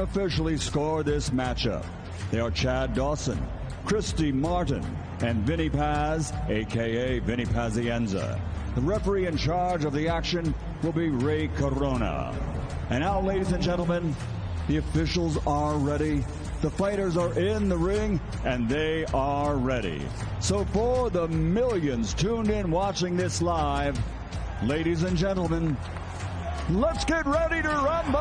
Officially score this matchup. They are Chad Dawson, Christy Martin, and Vinny Paz, a.k.a. Vinny Pazienza. The referee in charge of the action will be Ray Corona. And now, ladies and gentlemen, the officials are ready. The fighters are in the ring, and they are ready. So for the millions tuned in watching this live, ladies and gentlemen, let's get ready to rumble!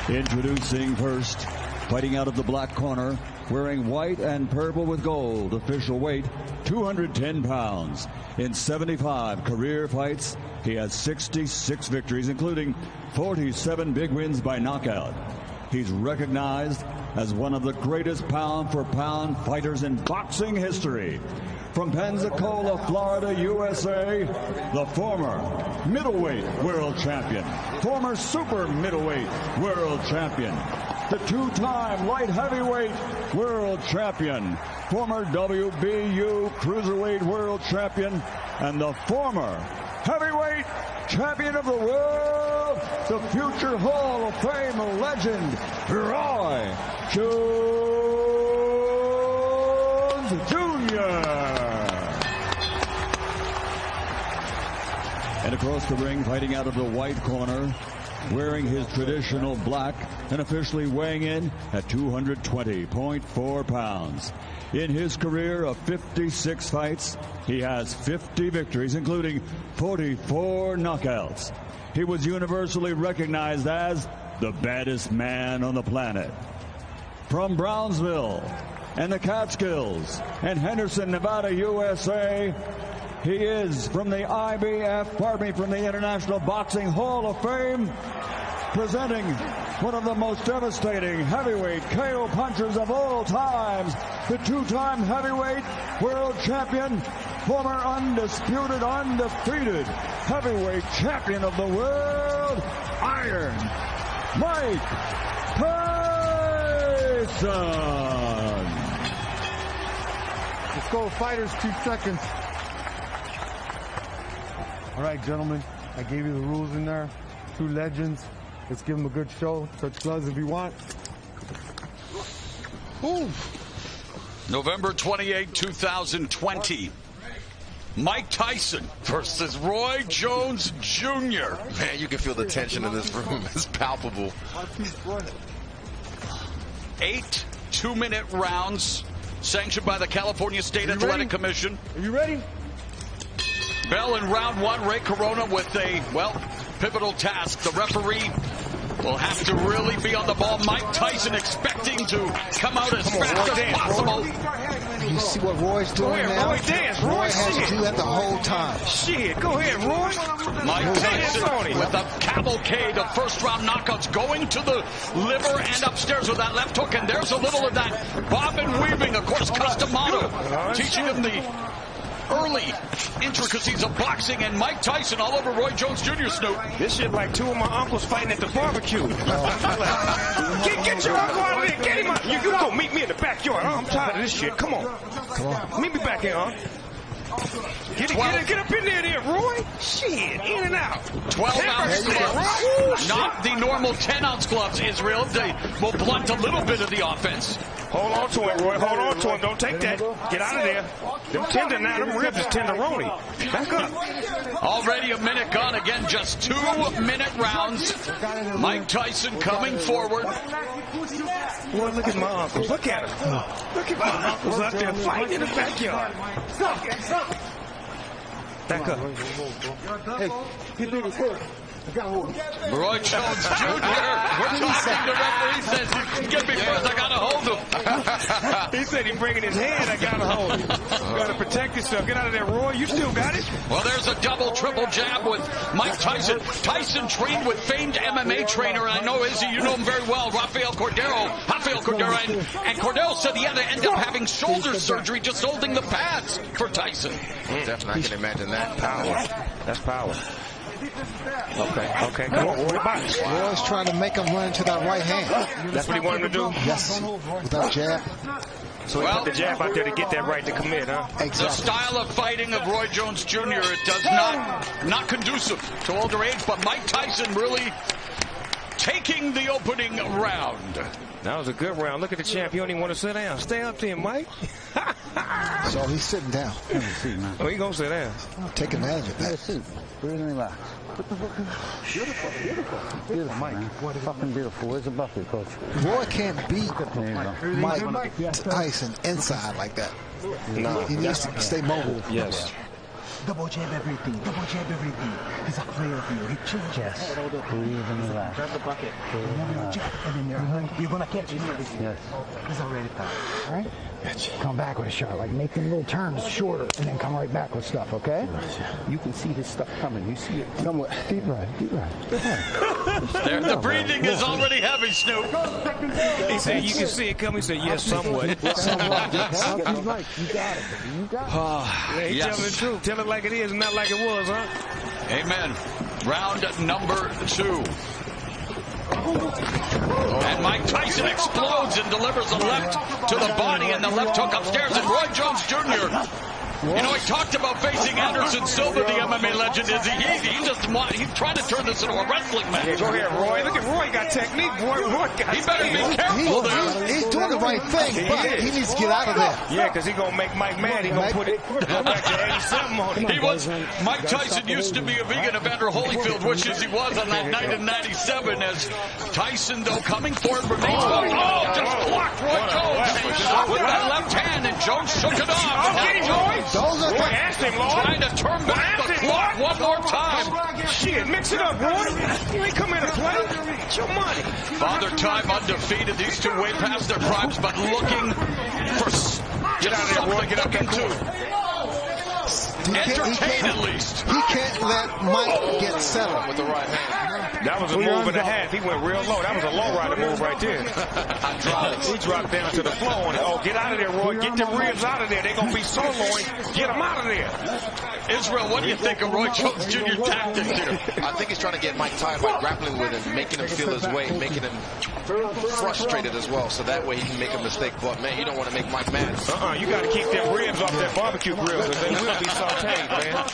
Introducing first, fighting out of the black corner, wearing white and purple with gold, official weight 210 pounds. In 75 career fights, he has 66 victories, including 47 big wins by knockout. He's recognized as one of the greatest pound-for-pound fighters in boxing history. From Pensacola, Florida, USA, the former middleweight world champion, former super middleweight world champion, the two-time light heavyweight world champion, former WBU cruiserweight world champion, and the former heavyweight champion of the world, the future Hall of Fame legend, Roy Jones Jr. And across the ring, fighting out of the white corner, wearing his traditional black and officially weighing in at 220.4 pounds. In his career of 56 fights, he has 50 victories, including 44 knockouts. He was universally recognized as the baddest man on the planet. From Brownsville and the Catskills and Henderson, Nevada, USA, he is from the from the International Boxing Hall of Fame, presenting one of the most devastating heavyweight KO punchers of all times, the two-time heavyweight world champion, former undisputed, undefeated heavyweight champion of the world, Iron Mike Tyson. Let's go, fighters, 2 seconds. All right, gentlemen, I gave you the rules in there. 2 legends. Let's give them a good show. Touch gloves if you want. Ooh. November 28, 2020. Mike Tyson versus Roy Jones Jr. Man, you can feel the tension in this room. It's palpable. 8 2-minute rounds sanctioned by the California State Athletic Commission. Are you ready? Bell in round 1, Ray Corona with a, pivotal task. The referee will have to really be on the ball. Mike Tyson expecting to come out as fast as possible. You see what Roy's doing now? Roy dance. Roy has to do that the whole time. Shit, go ahead, Roy. Mike Tyson with a cavalcade of first-round knockouts going to the liver and upstairs with that left hook. And there's a little of that bobbing weaving, of course, Customato, teaching him the early intricacies of boxing, and Mike Tyson all over Roy Jones Jr. Snoop. This shit like 2 of my uncles fighting at the barbecue. Get your uncle out of there. Get him out. You go meet me in the backyard. I'm tired of this shit. Come on. Meet me back here, huh? Get up in there, Roy. Shit, in and out. 12-ounce gloves. Not the normal 10-ounce gloves, Israel. They will blunt a little bit of the offense. Hold on to him, Roy. Hold on to him. Don't take that. Get out of there. Them tender now. Them ribs is tenderoni. Back up. Already a minute gone. Again, just 2-minute rounds. Mike Tyson coming forward. Boy, look at my uncles. Look at them. Look at my uncles out there fighting in the backyard. Back up. Hey, get me the foot. Roy Jones Jr. We're talking. The referee says, "Get me first. I gotta hold him." He said he's bringing his hand. I gotta hold him. Gotta protect yourself. Get out of there, Roy. You still got it. Well, there's a double, triple jab with Mike Tyson. Tyson trained with famed MMA trainer, and I know Izzy, you know him very well, Rafael Cordero, and Cordero said he had to end up having shoulder surgery just holding the pads for Tyson. Definitely, I can imagine that. Power. That's power. Okay, come on, Roy. Roy's trying to make him run into that right hand. That's what he wanted to do? Yes, with that jab. So he put the jab out there to get that right to commit, huh? The style of fighting of Roy Jones Jr., it does not conducive to older age, but Mike Tyson really taking the opening round. That was a good round. Look at the champ. You don't even want to sit down. Stay up there, Mike. So he's sitting down. Oh, he gonna sit down. Take advantage of that. Breathe and relax. Beautiful, beautiful. Beautiful, Mike. What fucking beautiful. Where's the buffet, coach? Roy can't beat Mike Tyson inside like that. No, he needs to stay mobile. Yes. Double jab everything. Double jab everything. He's a player for you. He chills. Yes. Breathe and relax. Grab the bucket. And then you're gonna catch it. Yes. He's already tired. All right? Come back with a shot, like make them little turns shorter, and then come right back with stuff, okay? You can see this stuff coming. You see it. Somewhat. Deep breath, deep breath. There, the breathing is already heavy, Snoop. He said, you can see it coming. He said, yes, somewhat. Somewhat. He's right. You got it, baby. You got it. He telling the truth. Tell it like it is, not like it was, huh? Amen. Round number 2. And Mike Tyson explodes and delivers a left to the body and the left hook upstairs. And Roy Jones Jr., you know, he talked about facing Anderson Silva, the MMA legend. He's trying to turn this into a wrestling match. Yeah, go ahead, Roy. Look at Roy got technique. Roy got he better be careful there. He's doing the right thing, but he needs to get out of there. Yeah, because he's going to make Mike mad. He's going to put it back to 87 on him. Mike Tyson used to be a vegan. Evander Holyfield wishes he was on that night in 97 as Tyson, though, coming forward remains. Oh, just blocked Roy Jones with that left hand, and Jones shook it off. Okay, Roy. Those are trying to turn back the clock one more time. Shit, mix it up, Roy. You ain't come in to play. It's your money. Father Time undefeated. These two way past their primes, but looking for get out of there, Roy. Get up there, too. Entertain at least. He can't let Mike get settled with the right hand. That was a move and a half. He went real low. That was a low rider move right there. He dropped down to the floor on it. Oh, get out of there, Roy. Get the ribs out of there. They're going to be soloing. Get them out of there. Israel, what do you think of Roy Jones Jr. tactics here? I think he's trying to get Mike tired by grappling with him, making him feel his weight, making him frustrated as well, so that way he can make a mistake. But, man, you don't want to make Mike mad. You got to keep them ribs off that barbecue grill, because they will be sauteed, man.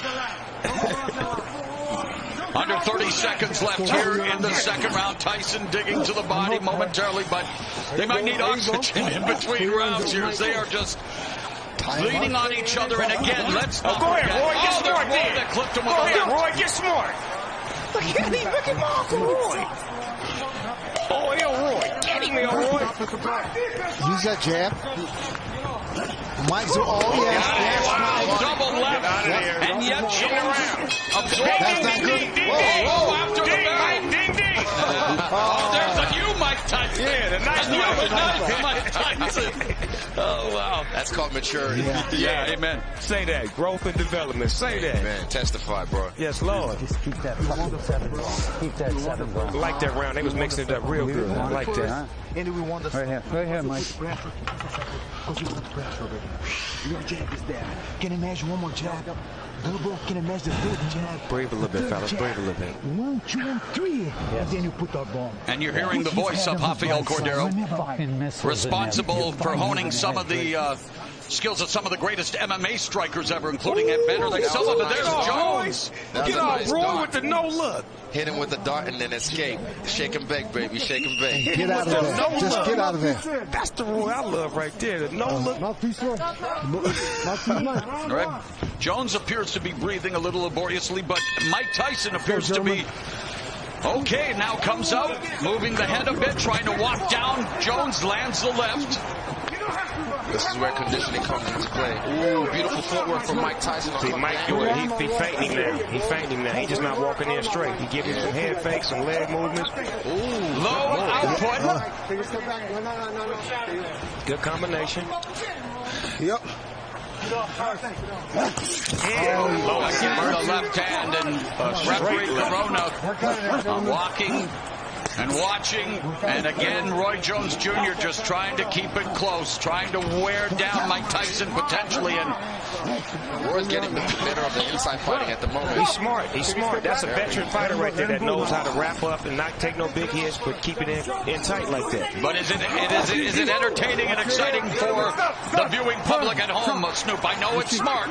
Under 30 seconds left here in the second round. Tyson digging to the body momentarily, but they might need oxygen in between rounds here as they are just leaning on each other. And again, let's not go ahead, forget. Roy, get smart there. That clipped him Go ahead, Roy, get smart. Look at him. Look at my Uncle Roy. Oh, Roy. Get him, Roy. Use that jab. Mike's yes. Double left, and yet That's not good. Whoa, after the bell. Ding, ding. There's a new Mike Tyson. Yeah, the nice Mike Tyson. Oh, wow. That's called maturity. Yeah, amen. Say that. Growth and development. Say that. Man, testify, bro. Yes, Lord. Just keep that fucking 7 going. Keep that 7 going. I like that round. They was mixing it up real good. I like that. And we want the Right here, Mike. Your jab is there. Can you imagine one more jab? Double. Can you imagine the third jab? Breathe a little bit, fellas. Breathe a little bit. 1, 2, and 3. And then you put that bomb. And you're hearing the voice of Rafael Cordero, responsible for honing some of the skills of some of the greatest MMA strikers ever, including Evander Silva. But there's Jones. Get off, Roy, with the no look. Hit him with the dart and then escape. Shake and bake, baby. Shake and bake. Get out of there. Just get out of there. That's the Roy I love right there. The no look. Not too slow. Not too much. Right. Jones appears to be breathing a little laboriously, but Mike Tyson appears to be okay. Now comes out, moving the head a bit, trying to walk down. Jones lands the left. This is where conditioning comes into play. Ooh, beautiful footwork from Mike Tyson. See, Mike doing it. He fainting now. He fainting now. He just not walking in straight. He giving some head fakes, some leg movements. Ooh, low output. Good combination. Yep. Again, the left hand, and referee Corona walking and watching, and again Roy Jones Jr. just trying to keep it close, trying to wear down Mike Tyson potentially, and Roy's getting the better of the inside fighting at the moment. He's smart. He's smart. That's a veteran fighter right there that knows how to wrap up and not take no big hits, but keep it in tight like that. But is it entertaining and exciting for the viewing public at home, Snoop? I know it's smart.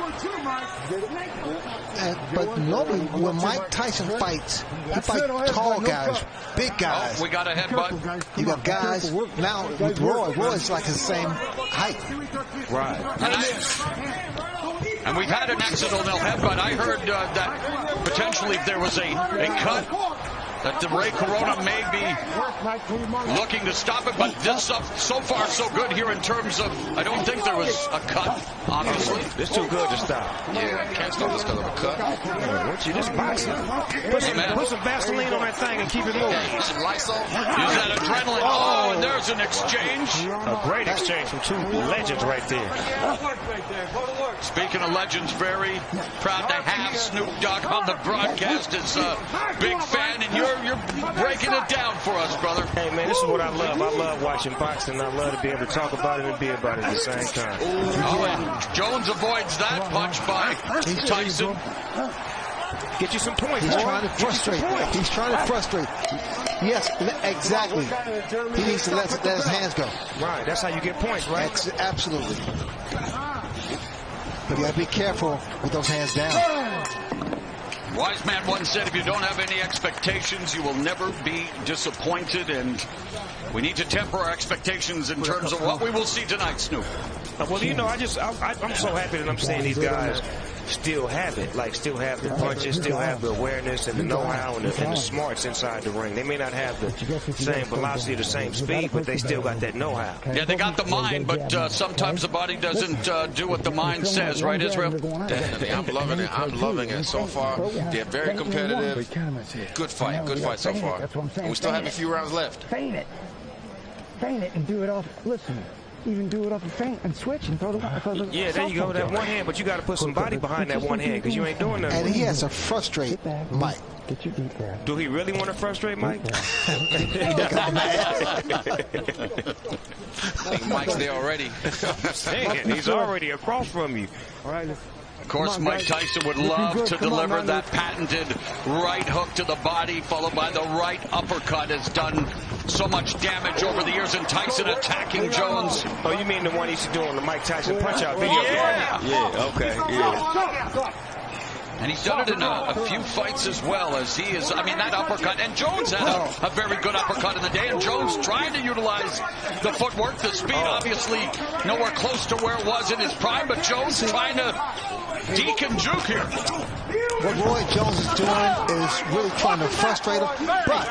But normally when Mike Tyson fights, he fights tall guys, big guys. Oh, we got a headbutt. You got guys now with Roy's like the same height. Right. And we've had an accidental headbutt. I heard that potentially if there was a cut, that the Ray Corona may be looking to stop it, but this so far so good here in terms of, I don't think there was a cut, obviously. It's too good to stop. Yeah, can't stop this because of a cut. What you just boxing? Put some Vaseline on that thing and keep it moving. Some Lysol. Use that adrenaline. Oh, and there's an exchange. A great exchange from two legends right there. Speaking of legends, very proud to have Snoop Dogg on the broadcast as a big fan, and you're breaking it down for us, brother. Hey, man, this is what I love. I love watching boxing. I love to be able to talk about it and be about it at the same time. Oh, and Jones avoids that punch by Tyson. Get you some points. He's trying to frustrate. He's trying to frustrate. Yes, exactly. He needs to let his hands go. Right, that's how you get points, right? Absolutely. But you got to be careful with those hands down. Wise man once said, if you don't have any expectations, you will never be disappointed. And we need to temper our expectations in terms of what we will see tonight, Snoop. Well, you know, I'm so happy that I'm seeing these guys still have it, like still have the punches, still have the awareness and the know-how and the smarts inside the ring. They may not have the same velocity, the same speed, but they still got that know-how. Yeah, they got the mind, but sometimes the body doesn't do what the mind says, right, Israel? Definitely. I'm loving it. I'm loving it so far. They're very competitive. Good fight so far. And we still have a few rounds left. Feint it and do it off. Listen. Even do it off a feint and switch and throw the yeah, there you go. That one hand, but you got to put some body behind that one hand because you ain't doing nothing. And he has to frustrate Mike. Get your deep there. Do he really want to frustrate Mike? I think Mike's there already. Dang, he's already across from you. All right, Of course, Mike Tyson would love to deliver that patented right hook to the body, followed by the right uppercut. Has done so much damage over the years, and Tyson attacking Jones. Oh, you mean the one he used to do on the Mike Tyson Punch-Out video? Yeah, okay, yeah. And he's done it in a few fights as well, as he is, I mean, that uppercut. And Jones had a very good uppercut in the day, and Jones trying to utilize the footwork, the speed, obviously nowhere close to where it was in his prime, but Jones trying to deke and juke here. What Roy Jones is doing is really trying to frustrate him, but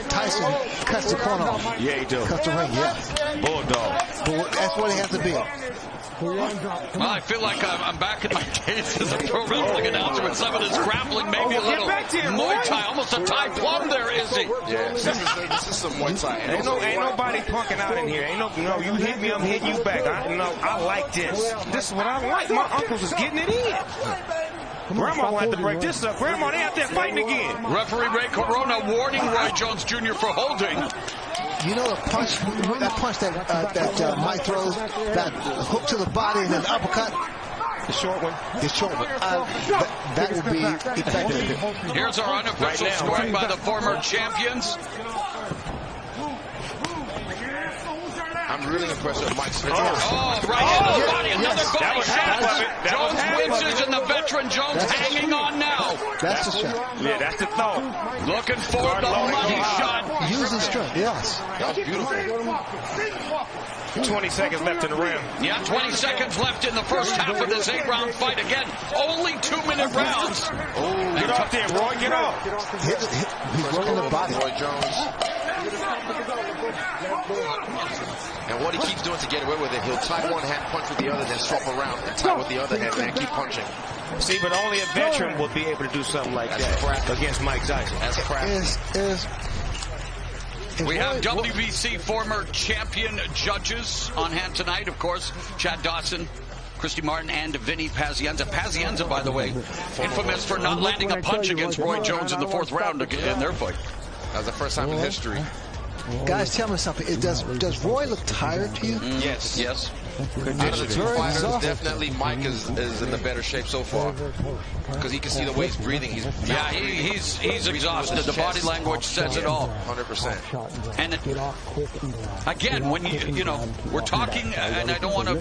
Tyson cuts the corner off. Yeah, he does. Cuts the ring, yeah. Bulldog. That's what he has to be. Well, I feel like I'm back in my days as a pro wrestling announcer with some of this grappling, maybe a little Muay Thai, almost a Thai plum there, is he? Yeah, this is some Muay Thai. Ain't nobody punking out in here. Ain't no, you hit me, I'm hitting you back. I like this. This is what I like. My uncles is getting it in. Grandma will have to break this up. Grandma, they out there fighting again. Referee Ray Corona warning Roy Jones Jr. for holding. You know the punch, that Mike throws, that hook to the body and then the uppercut? The short one. The short one. That would be effective. Here's our unofficial scoring by the former champions. I'm really impressed with Mike's finish. Oh, right into the body. Another body shot. Jones winces, and the veteran Jones hanging on now. That's the shot. Yeah, that's the thought. Looking for the money shot. Using strength, yes. That was beautiful. 20 seconds left in the round. Yeah, 20 seconds left in the first half of this 8-round fight. Again, only 2-minute rounds. Oh, get off there, Roy. Get off. He's working the body. Roy Jones. And what he keeps doing to get away with it, he'll tie one hand, punch with the other, then swap around and tie with the other hand, and keep punching. See, but only a veteran will be able to do something like that against Mike Tyson. That's crap. We have WBC former champion judges on hand tonight, of course. Chad Dawson, Christy Martin, and Vinny Pazienza. Pazienza, by the way, infamous for not landing a punch against Roy Jones in the 4th round in their fight. That was the first time in history. Guys, tell me something. Does Roy look tired to you? Yes. Out of the two fighters, definitely Mike is in the better shape so far because he can see the way he's breathing. He's exhausted. The body language says it all. 100%. And again, when you know, we're talking, and I don't want to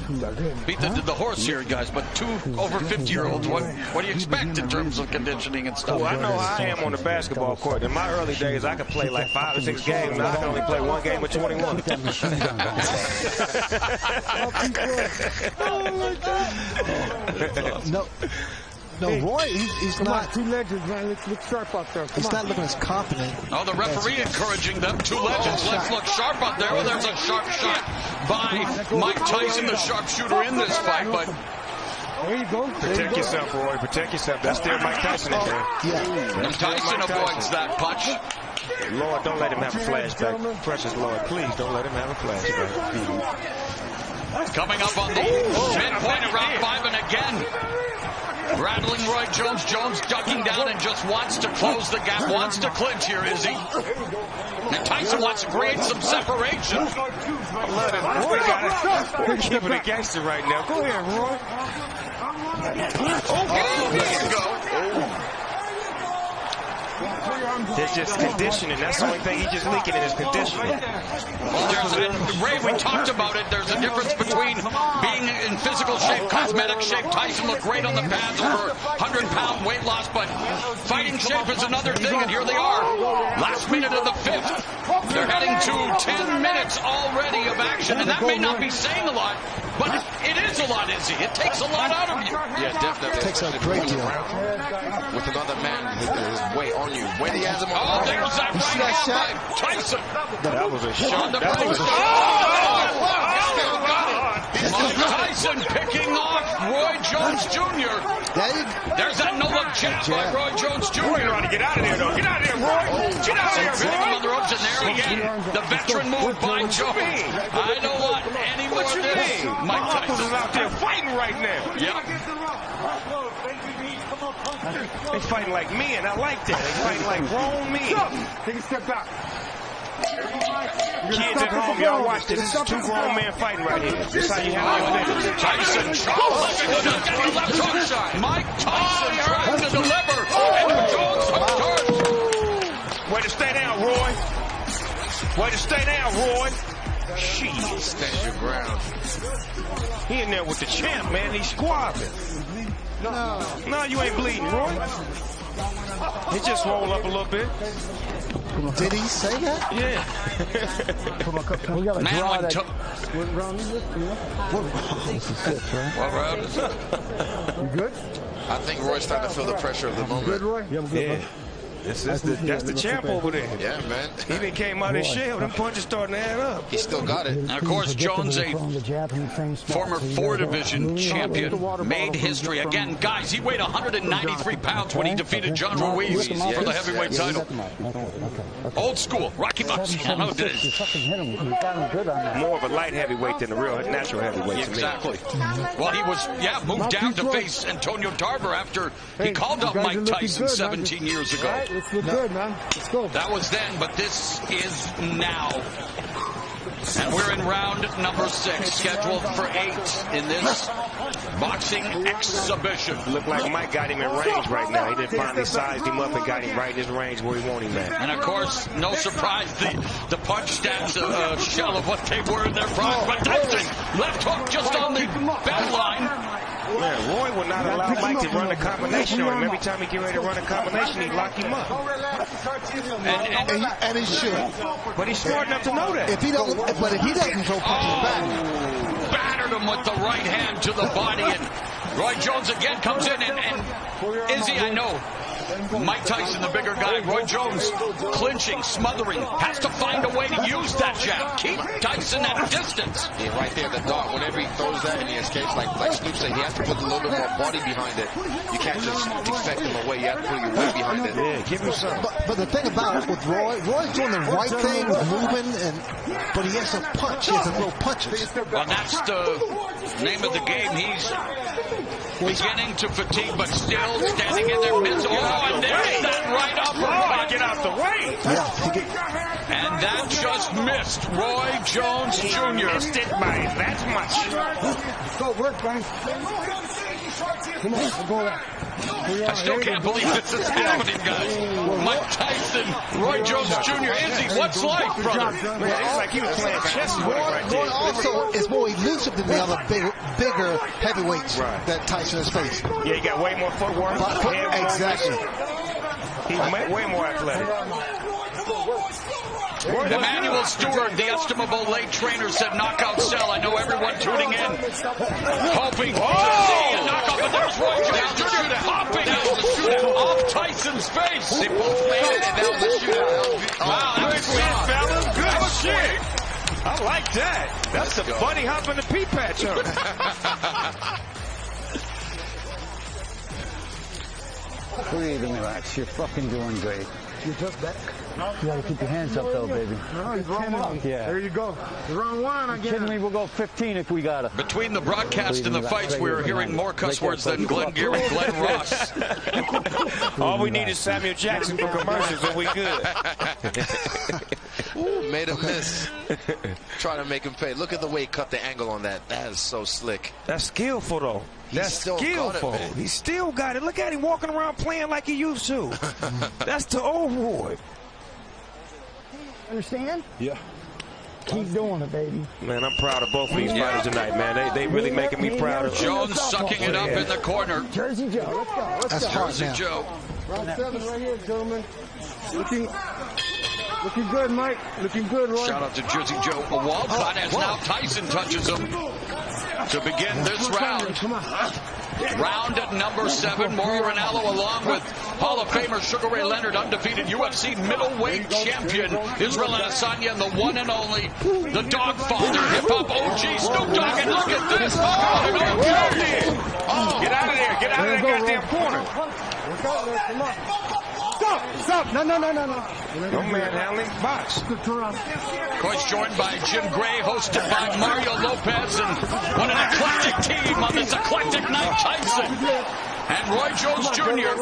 beat the horse here, guys, but two over 50-year-olds, what do you expect in terms of conditioning and stuff? Well, I know how I am on the basketball court. In my early days, I could play like 5 or 6 games. Now I can only play 1 game of 21. No, Roy, he's not. 2 legends, man. Let's look sharp out there. He's not looking as confident. Oh, the referee encouraging them. 2 legends. Let's look sharp out there. Well, there's a sharp shot by Mike Tyson, the sharpshooter in this fight. But there you go. Protect yourself, Roy. Protect yourself. That's still Mike Tyson in there. Yeah. And Tyson avoids that punch. Lord, don't let him have a flashback. Precious Lord, please don't let him have a flashback. Coming up on the midpoint of round 5, and again, rattling Roy Jones. Jones ducking down and just wants to close the gap, wants to clinch here, is he? And Tyson wants to create some separation. Roy got it. Keeping it gangster right now. Go ahead, Roy. Oh, there you go. There's just conditioning. That's the only thing he's just leaking in his conditioning. Well, Ray, we talked about it. There's a difference between being in physical shape, cosmetic shape. Tyson looked great on the pads for 100-pound weight loss, but fighting shape is another thing, and here they are. Last minute of the 5th. They're heading to 10 minutes already of action, and that may not be saying a lot, but it is a lot, Izzy. It takes a lot out of you. Yeah, definitely. It takes a great deal. With another man his weight on you. When he has him on. Oh, there's that right hand by Tyson. That was a shot. That was a Mike Tyson picking off Roy Jones Jr. There's that no-look jab by Roy Jones Jr. Roy trying to get out of there, though. Get out of there, Roy. Get out of there, Hitting him on the Roy. ropes, and there again, the veteran move by Jones. I don't want any more of this. Mike Uncles is Tyson out there fighting right now. Yep. They fighting like men. I like that. They fighting like grown men. Take a step back. Kids at home, y'all watch this. This is 2 grown men fighting right here. This is how you handle your business. Tyson getting left hook shot. Mike Tyson trying to deliver, and Jones hooked hard. Way to stay down, Roy. Way to stay down, Roy. Jeez. Stand your ground. He in there with the champ, man. He's squabbling. No, you ain't bleeding, Roy. He just rolled up a little bit. Did he say that? Yeah. We got a Man, draw when that. What round is this? This is 6, right? What round is it? You good? I think Roy's starting to feel the pressure of the moment. Good, Roy? Yeah, I'm good, Yeah. bro. That's the champ over there. Yeah, man. He done came out of his shell. Them punches starting to add up. He still got it. And of course, Jones, a former 4-division champion, made history. Again, guys, he weighed 193 pounds when he defeated John Ruiz for the heavyweight title. Old school, Rocky Marciano did it. More of a light heavyweight than a real natural heavyweight to me. Exactly. Well, he was, moved down to face Antonio Tarver after he called up Mike Tyson 17 years ago. Let's look good, man. Let's go. That was then, but this is now. And we're in round number 6, scheduled for 8 in this boxing exhibition. Look like Mike got him in range right now. He done finally sized him up and got him right in his range where he wanted him at. And of course, no surprise, the punch stands a shell of what they were in their prime. But Tyson, left hook just on the bell line. Man, Roy would not allow Mike to run a combination on him. Every time he get ready to run a combination, he'd lock him up. And he should. But he's smart enough to know that. If he doesn't throw punches back. Battered him with the right hand to the body. And Roy Jones again comes in. And Izzy, I know, Mike Tyson, the bigger guy, Roy Jones clinching, smothering, has to find a way to use that jab. Keep Tyson at a distance. Yeah, right there, the dog. Whenever he throws that and he escapes, like Snoop said, he has to put a little bit more body behind it. You can't just defect him away. You have to put your weight behind it. Yeah, give him some. But the thing about it with Roy's doing the right thing with moving, but he has to punch. He has to throw punches. Well, that's the name of the game. He's beginning to fatigue, but still standing in their midst. Oh, and there's that right uppercut. Get out the way. Yeah. And that just missed. Roy Jones Jr. Missed it by that much. Go work, man. Come on, we'll go back. I still can't believe this is happening, guys. Mike Tyson, Roy Jones Jr. Izzy, what's life, brother? Man, it's like he was playing chess with him right there. Roy also is more elusive than the other bigger heavyweights that Tyson has faced. Yeah, he got way more footwork. Exactly. He's way more athletic. Emmanuel Stewart, the estimable late trainer, said knockout cell. I know everyone tuning in, hoping to see a knockout, but there's Roy Jones Jr. hopping off Tyson's face. They both made it, and that was a shootout. Wow, good shit, fellas. Good shit. I like that. That's the bunny hop in the pea patch, huh? Breathe and relax. You're fucking doing great. You're just back. You gotta keep your hands up, though, baby. No, he's wrong. Yeah. There you go. Round one again. Kidding me? We'll go 15 if we got it. Between the broadcast and the fights, we're hearing more cuss words than Glenn Geary and Glenn Ross. All we need is Samuel Jackson for commercials, and we good. Ooh, made him miss. Trying to make him pay. Look at the way he cut the angle on that. That is so slick. That's skillful, though. That's skillful. He still got it. Look at him walking around playing like he used to. That's the old Roy. Understand? Yeah. Keep doing it, baby. Man, I'm proud of both of these fighters tonight, man. They really making me proud of them. Jones sucking it up in the corner. Jersey Joe, let's go. Jersey Joe. Round 7 right here, gentlemen. Looking good, Mike. Looking good, Roy. Shout out to Jersey Joe. A Walcott as now Tyson touches him to begin this round. Come on. Round at number 7. Mauro Ranallo along with Hall of Famer Sugar Ray Leonard, undefeated UFC middleweight champion Israel Adesanya, and the one and only, the Dogfather, hip-hop OG Snoop Dogg. And look at this. Get out of there. Get out of that goddamn corner. Come on. Stop. No. No manhandling. Box. Of course, joined by Jim Gray, hosted by Mario Lopez, and what an eclectic team on this eclectic night. Tyson and Roy Jones Jr.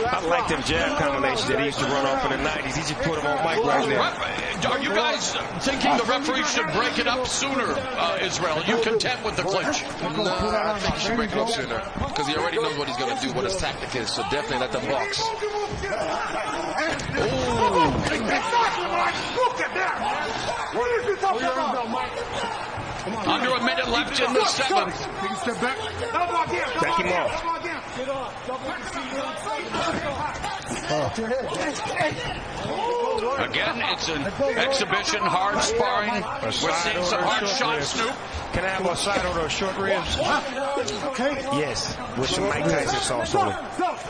I like them jab combinations that he used to run off in the 90s. He just put them on Mike right now. Are you guys thinking the referee should break it up sooner, Israel? Are you content with the clinch? No, I think he should break it up sooner because he already knows what he's going to do, what his tactic is. So definitely let them box. Under a minute left in the 7th. Back him off. Again, it's an exhibition, hard sparring. We're seeing some hard shots, Snoop. Can I have a side of those short ribs? Yes, with some Mike Tyson sauce on it.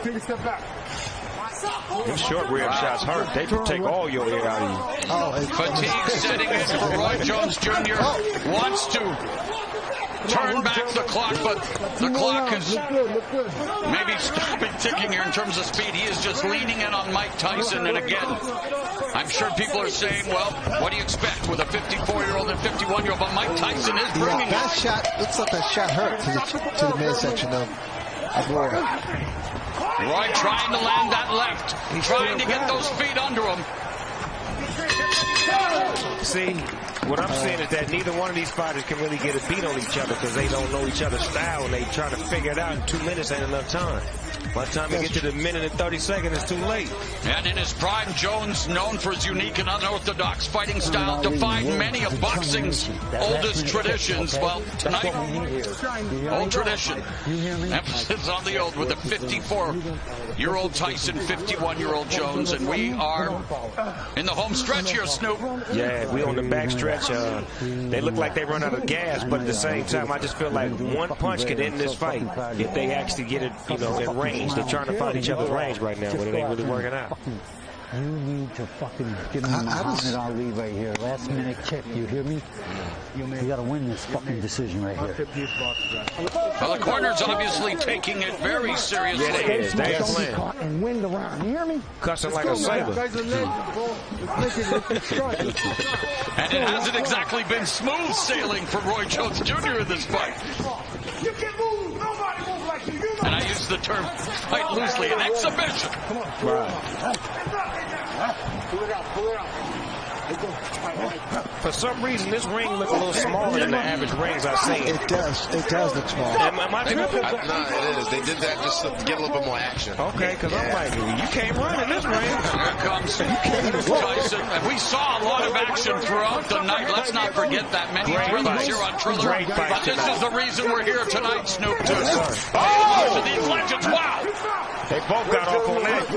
Take a step back. These short rib shots hurt. They take all your air out of you. Fatigue setting in for Roy Jones Jr. Wants to turn back the clock, but the clock is maybe stopping ticking here in terms of speed. He is just leaning in on Mike Tyson, and again, I'm sure people are saying, well, what do you expect with a 54-year-old and 51-year-old? But Mike Tyson is bringing that shot, looks like that shot hurt to the midsection of Roy. Roy trying to land that left, trying to get those feet under him. See, what I'm saying is that neither one of these fighters can really get a beat on each other because they don't know each other's style, and they try to figure it out in 2 minutes ain't enough time. By the time you get to the minute and 30 seconds, it's too late. And in his prime, Jones, known for his unique and unorthodox fighting style, defied many of boxing's oldest traditions. Well, tonight, old tradition. Emphasis on the old with a 54-year-old Tyson, 51-year-old Jones, and we are in the home stretch here, Snoop. Yeah, we on the back stretch. They look like they run out of gas, but at the same time, I just feel like one punch could end this fight if they actually get it, in range. They're trying to find each other's range right now, but it ain't really working out. You need to fucking give me Muhammad Ali right here. Last minute kick, you hear me? You got to win this fucking decision right here. Well, the corner's obviously taking it very seriously. Yeah, they is. They ain't playing. And win the round. You hear me? Cussing like a sailor. And it hasn't exactly been smooth sailing for Roy Jones Jr. in this fight. You can move. Nobody moves like you. And I use the term fight loosely, an exhibition. Come on. Right. Pull it out. For some reason, this ring looks a little smaller than the average rings I've seen. It does. It does look small. Am I tripping? No, it is. They did that just to get a little bit more action. Okay, because I'm like, you can't run in this ring. Here comes Tyson. And we saw a lot of action throughout the night. Let's not forget that. Many thrillers here on Triller. But this is the reason we're here tonight, Snoop. To these legends. Wow. They both got off on that.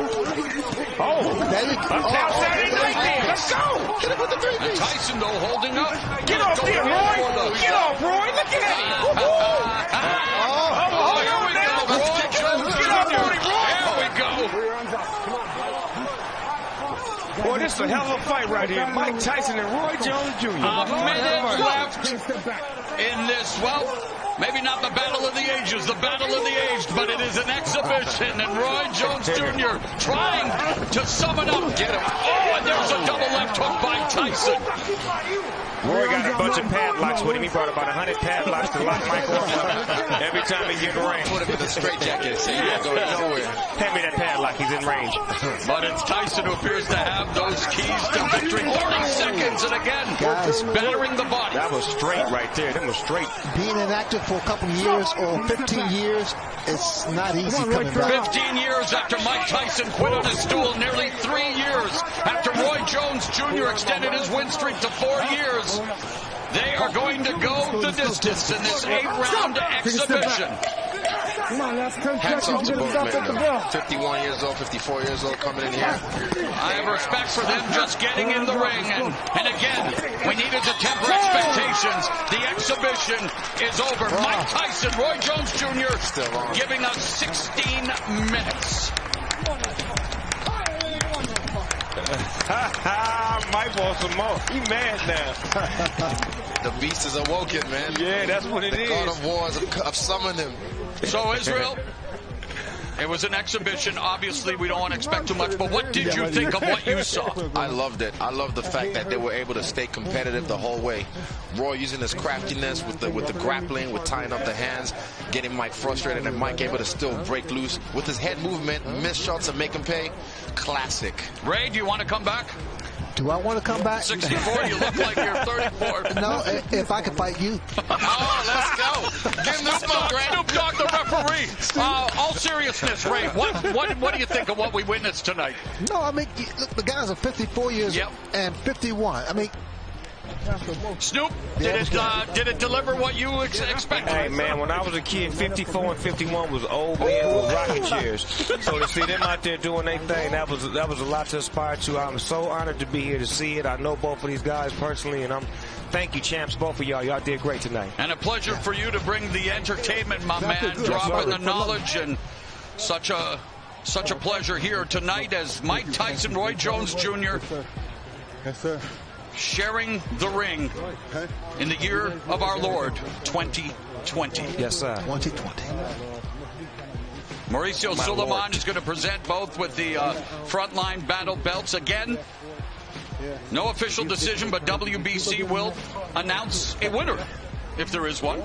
Uptown Saturday night then. Let's go. And Tyson, though, holding up. Get off there, Roy. Get off, Roy. Look at him. Here we go, Roy. Get off, Roy. Here we go. Boy, this is a hell of a fight right here. Mike Tyson and Roy Jones Jr. A minute left in this, well, maybe not the battle of the ages, the battle of the aged, but it is an exhibition, and Roy Jones Jr. trying to sum it up. Get him. Oh, and there's a double left hook by Tyson. Roy got a bunch of padlocks with him. He brought about 100 padlocks to lock Mike up every time he get in range. Put him in the straitjacket. So he ain't going nowhere. Hand me that padlock. He's in range. But it's Tyson who appears to have those keys to victory. 30 seconds, and again, battering the body. That was straight right there. That was straight. Being inactive for a couple years or 15 years, it's not easy coming back. 15 years after Mike Tyson quit on his stool, nearly 3 years after Roy Jones Jr. extended his win streak to 4 years. They are going to go the distance in this 8-round exhibition. Hats off to both men. 51 years old, 54 years old coming in here. I have respect for them just getting in the ring. And again, we needed to temper expectations. The exhibition is over. Mike Tyson, Roy Jones Jr. Still on. Giving us 16 minutes. Mike wants some more. He mad now. The beast is awoken, man. Yeah, that's what it is. The God of Wars have summoned him. So, Israel, it was an exhibition. Obviously, we don't want to expect too much, but what did you think of what you saw? I loved it. I loved the fact that they were able to stay competitive the whole way. Roy using his craftiness with the grappling, with tying up the hands, getting Mike frustrated, and Mike able to still break loose with his head movement, miss shots and make him pay. Classic. Ray, do you want to come back? Do I want to come back? 64, you look like you're 34. No, if I could fight you. Oh, let's go. Give him the smoke, Ray. Snoop Dogg, the referee. All seriousness, Ray, what do you think of what we witnessed tonight? No, I mean, look, the guys are 54 years and 51. I mean, Snoop, did it deliver what you expected? Hey, man, when I was a kid, 54 and 51 was old men with rocking chairs. So to see them out there doing their thing, that was a lot to aspire to. I'm so honored to be here to see it. I know both of these guys personally, and thank you, champs, both of y'all. Y'all did great tonight. And a pleasure for you to bring the entertainment, my man, dropping the knowledge, and such a pleasure here tonight as Mike Tyson, Roy Jones Jr. Yes, sir. Sharing the ring in the year of our Lord, 2020. Yes, sir. 2020. Mauricio Suleiman is going to present both with the frontline battle belts again. No official decision, but WBC will announce a winner, if there is one.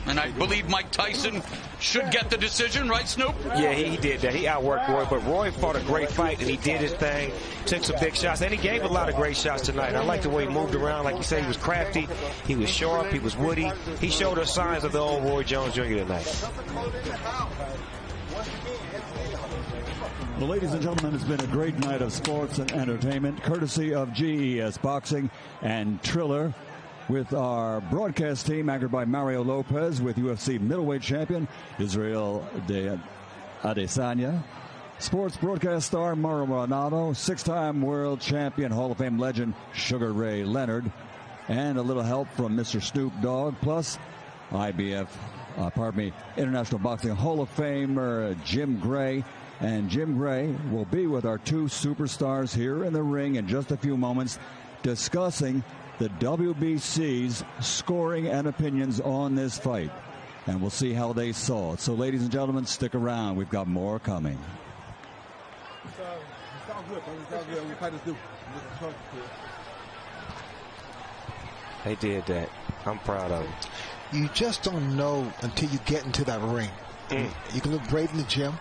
And I believe Mike Tyson should get the decision, right, Snoop? Yeah, he did that. He outworked Roy, but Roy fought a great fight, and he did his thing, took some big shots, and he gave a lot of great shots tonight. I like the way he moved around. Like you said, he was crafty, he was sharp, he was woody. He showed us signs of the old Roy Jones Jr. tonight. Well, ladies and gentlemen, it's been a great night of sports and entertainment, courtesy of GES Boxing and Triller, with our broadcast team anchored by Mario Lopez, with UFC middleweight champion Israel Adesanya, sports broadcast star Mauro Ronaldo, 6-time world champion Hall of Fame legend Sugar Ray Leonard, and a little help from Mr. Snoop Dogg, plus International Boxing Hall of Famer Jim Gray. And Jim Gray will be with our two superstars here in the ring in just a few moments, discussing the WBC's scoring and opinions on this fight. And we'll see how they saw it. So, ladies and gentlemen, stick around. We've got more coming. They did that. I'm proud of them. You just don't know until you get into that ring. You can look great in the gym.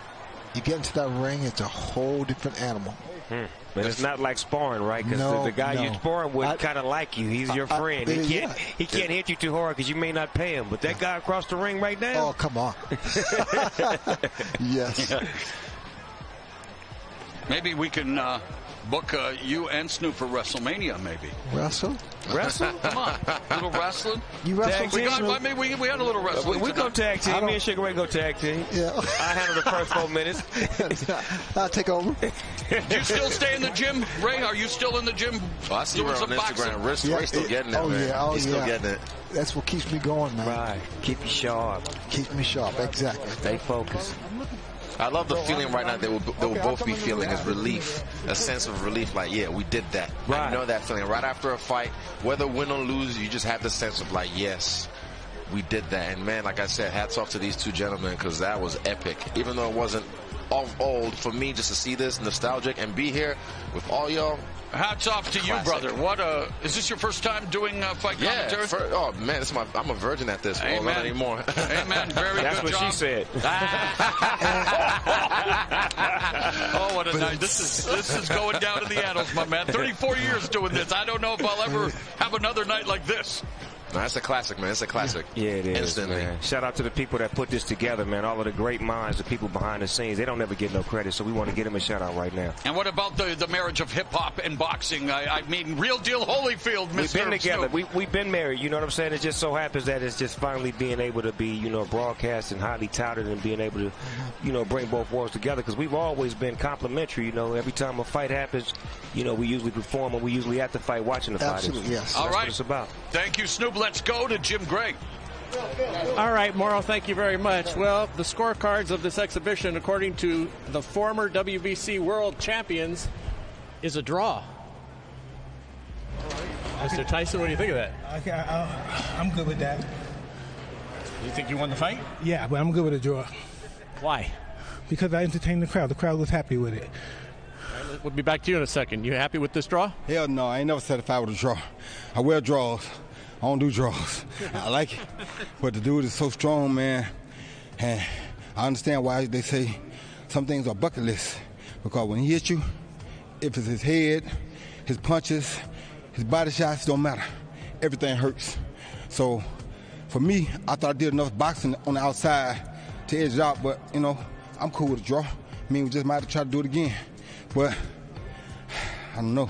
You get into that ring, it's a whole different animal. But it's not like sparring, right? Because the guy you're sparring with kind of like you. He's your friend. He can't hit you too hard because you may not pay him. But that guy across the ring right now. Oh, come on. Yes. Yeah. Maybe we can book you and Snoop for WrestleMania, maybe. Wrestle? Come on. A little wrestling. You wrestle? We had a little wrestling. We go tag team. Me and Sugar Ray go tag team. Yeah. I handle the first 4 minutes. I'll take over. Do you still stay in the gym, Ray? Are you still in the gym? I see her on Instagram. Ray's still getting it, man. He's still getting it. That's what keeps me going, man. Right. Keep you sharp. Keep me sharp, exactly. Stay focused. I love the feeling right now they will both be feeling is relief, a sense of relief, like, yeah, we did that. Right. I know that feeling. Right after a fight, whether win or lose, you just have the sense of like, yes, we did that. And man, like I said, hats off to these two gentlemen because that was epic. Even though it wasn't old, for me just to see this nostalgic and be here with all y'all. Hats off to you, brother. What is this your first time doing fight commentary? Oh man, I'm a virgin at this. Amen. Not anymore. Amen. Very That's good what job. she said. Oh, what a night! This is going down in the annals, my man. 34 years doing this. I don't know if I'll ever have another night like this. No, that's a classic, man. It's a classic. Yeah, it is. Instantly. Man. Shout out to the people that put this together, man. All of the great minds, the people behind the scenes. They don't ever get no credit, so we want to give them a shout out right now. And what about the marriage of hip hop and boxing? I mean, real deal Holyfield, Mr. We've been together. Snoop. We've been married. You know what I'm saying? It just so happens that it's just finally being able to be, broadcast and highly touted and being able to, bring both worlds together. Because we've always been complimentary. Every time a fight happens, we usually perform and we usually at the fight watching the fight. Absolutely, yes. All right. That's what it's about. Thank you, Snoop. Let's go to Jim Gray. All right, Morrow, thank you very much. Well, the scorecards of this exhibition, according to the former WBC world champions, is a draw. Mr. Tyson, what do you think of that? Okay, I'm good with that. You think you won the fight? Yeah, but I'm good with a draw. Why? Because I entertained the crowd. The crowd was happy with it. We'll be back to you in a second. You happy with this draw? Hell no, I ain't never satisfied with a draw. I wear draws. I don't do draws. I like it. But the dude is so strong, man. And I understand why they say some things are bucket list. Because when he hits you, if it's his head, his punches, his body shots, don't matter. Everything hurts. So for me, I thought I did enough boxing on the outside to edge it out. But, I'm cool with a draw. I mean, we just might have to try to do it again. But I don't know.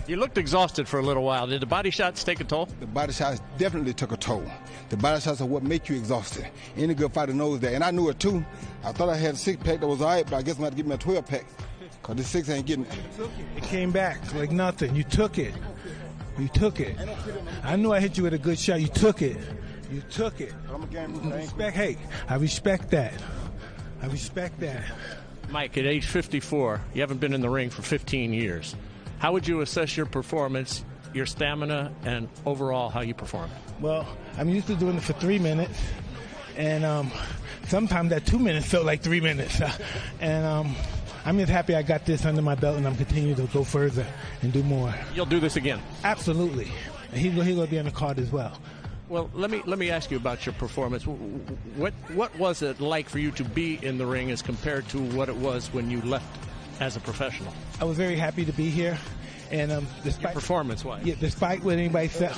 You looked exhausted for a little while. Did the body shots take a toll? The body shots definitely took a toll. The body shots are what make you exhausted. Any good fighter knows that. And I knew it too. I thought I had a 6-pack that was all right, but I guess I'm going to give me a 12-pack. Because this 6 ain't getting it. It came back like nothing. You took it. You took it. I knew I hit you with a good shot. You took it. You took it. I respect that. I respect that. Mike, at age 54, you haven't been in the ring for 15 years. How would you assess your performance, your stamina, and overall how you perform? Well, I'm used to doing it for 3 minutes, and sometimes that 2 minutes felt like 3 minutes. And I'm just happy I got this under my belt, and I'm continuing to go further and do more. You'll do this again? Absolutely. And he's going to be on the card as well. Well, let me ask you about your performance. What was it like for you to be in the ring as compared to what it was when you left as a professional? I was very happy to be here, and despite performance-wise, despite what anybody said,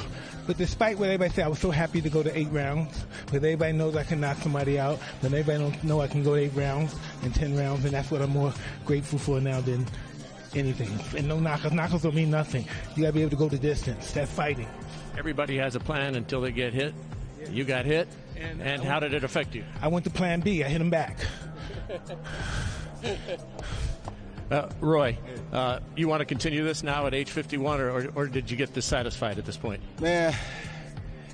I was so happy to go to 8 rounds. But everybody knows I can knock somebody out, but everybody don't know I can go to 8 rounds and 10 rounds, and that's what I'm more grateful for now than anything. And no knockouts. Knockouts don't mean nothing. You got to be able to go the distance. That's fighting. Everybody has a plan until they get hit. You got hit, and how did it affect you? I went to plan B. I hit him back. Roy, you want to continue this now at age 51, or did you get dissatisfied at this point? Man,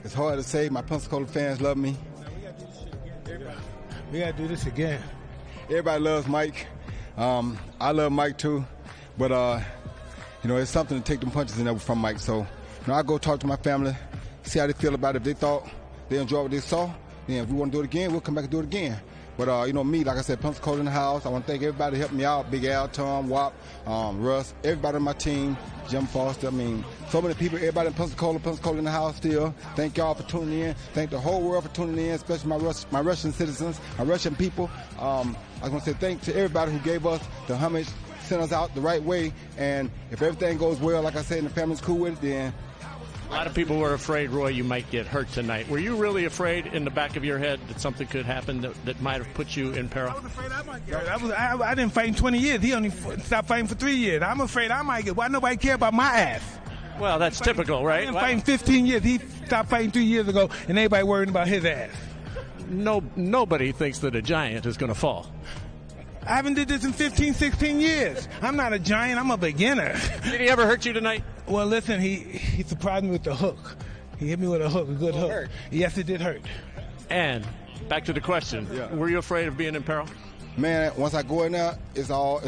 it's hard to say. My Pensacola fans love me. We got to do this again. Everybody loves Mike. I love Mike too. But, it's something to take them punches in there from Mike. So, I go talk to my family, see how they feel about it. If they thought they enjoyed what they saw, then if we want to do it again, we'll come back and do it again. But, me, like I said, Pensacola in the house. I want to thank everybody helping me out. Big Al, Tom, Wap, Russ, everybody on my team, Jim Foster. I mean, so many people, everybody in Pensacola in the house still. Thank y'all for tuning in. Thank the whole world for tuning in, especially my Russian citizens, my Russian people. I want to say thanks to everybody who gave us the homage, sent us out the right way, and if everything goes well, like I said, and the family's cool with it, then... A lot of people were afraid, Roy, you might get hurt tonight. Were you really afraid in the back of your head that something could happen that might have put you in peril? I was afraid I might get hurt. I didn't fight in 20 years. He only stopped fighting for 3 years. I'm afraid I might get... Why nobody care about my ass? Well, that's typical, right? I've been fighting 15 years. He stopped fighting 3 years ago, and everybody worrying about his ass. Nobody thinks that a giant is going to fall. I haven't did this in 15, 16 years. I'm not a giant. I'm a beginner. Did he ever hurt you tonight? Well, listen, he surprised me with the hook. He hit me with a hook, a good hook. Hurt. Yes, it did hurt. And back to the question. Yeah. Were you afraid of being in peril? Man, once I go in there, it's all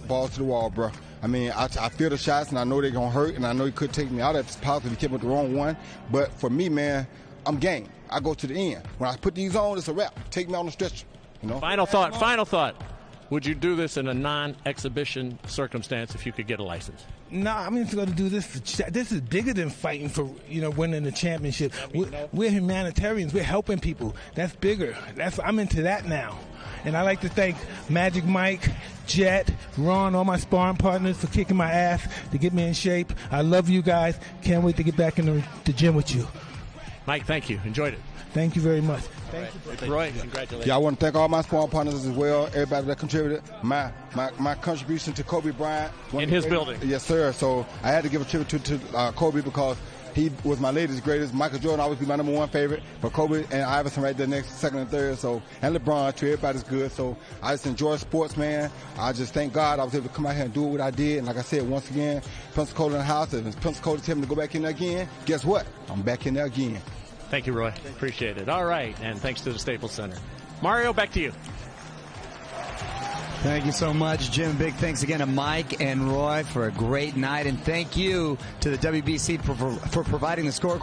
balls to the wall, bro. I mean, I feel the shots, and I know they're going to hurt, and I know he could take me out if it's possible if he came with the wrong one. But for me, man, I'm game. I go to the end. When I put these on, it's a wrap. Take me on the stretcher. You know? Final thought. Would you do this in a non-exhibition circumstance if you could get a license? No, I'm just going to do this. This is bigger than fighting for, winning the championship. We're humanitarians. We're helping people. That's bigger. I'm into that now. And I'd like to thank Magic Mike, Jet, Ron, all my sparring partners for kicking my ass to get me in shape. I love you guys. Can't wait to get back in the gym with you. Mike, thank you. Enjoyed it. Thank you very much. Thank you. Roy, congratulations. Yeah, I want to thank all my sparring partners as well, everybody that contributed. My contribution to Kobe Bryant. In his building. Yes, sir. So I had to give a tribute to Kobe because he was my latest greatest. Michael Jordan always be my number one favorite, but Kobe and Iverson right there next, second and third. So, and LeBron too. Everybody's good. So I just enjoy sports, man. I just thank God I was able to come out here and do what I did. And like I said, once again, Pensacola in the house. If Pensacola tell me to go back in there again, guess what? I'm back in there again. Thank you, Roy. Appreciate it. All right, and thanks to the Staples Center. Mario, back to you. Thank you so much, Jim. Big thanks again to Mike and Roy for a great night, and thank you to the WBC for providing the scorecard.